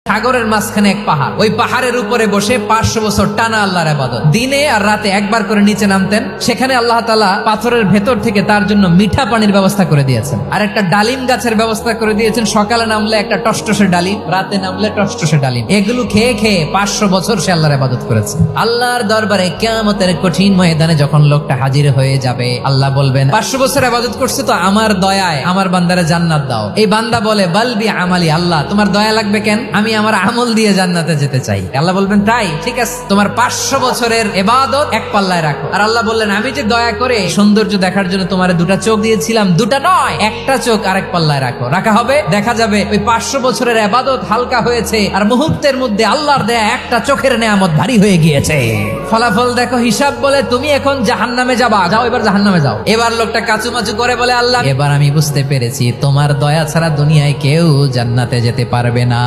সাগরের মাঝখানে এক পাহাড়, ওই পাহাড়ের উপরে বসে 500 বছর টানা আল্লাহর ইবাদত। দিনে আর রাতে একবার করে নিচে নামতেন। সেখানে আল্লাহ তাআলা পাথরের ভেতর থেকে তার জন্য মিঠা পানির ব্যবস্থা করে দিয়েছেন, আর একটা ডালিম গাছের ব্যবস্থা করে দিয়েছেন। সকালে নামলে একটা টসটসে ডালিম, রাতে নামলে টসটসে ডালিম। এগুলো খেয়ে খেয়ে 500 বছর সে আল্লাহর ইবাদত করেছে। আল্লাহর দরবারে কিয়ামতের কঠিন ময়দানে যখন লোকটা হাজির হয়ে যাবে, আল্লাহ বলবেন 500 বছর ইবাদত করছে তো আমার দয়ায় আমার বান্দারে জান্নাত দাও। এই বান্দা বলে বালবি আমালি, আল্লাহ তোমার দয়া লাগবে কেন, আমি আমার আমল দিয়ে জান্নাতে যেতে চাই। আল্লাহ বলবেন তাই, ঠিক আছে, তোমার 500 বছরের ইবাদত এক পাল্লায় রাখো। আর আল্লাহ বললেন আমি যে দয়া করে সৌন্দর্য দেখার জন্য তোমার দুটা চোখ দিয়েছিলাম, দুটা নয় একটা চোখ আরেক পাল্লায় রাখো। রাখা হবে, দেখা যাবে ওই 500 বছরের ইবাদত হালকা হয়েছে, আর মুহূর্তের মধ্যে আল্লাহর দেয়া একটা চোখের নেয়ামত ভারী হয়ে গিয়েছে। ফলাফল দেখো, হিসাব বলে তুমি এখন জাহান্নামে যাবা, যাও এবার জাহান্নামে যাও। এবার লোকটা কাচুমাচু করে বলে আল্লাহ এবার আমি বুঝতে পেরেছি তোমার দয়া ছাড়া দুনিয়ায় কেউ জান্নাতে যেতে পারবে না।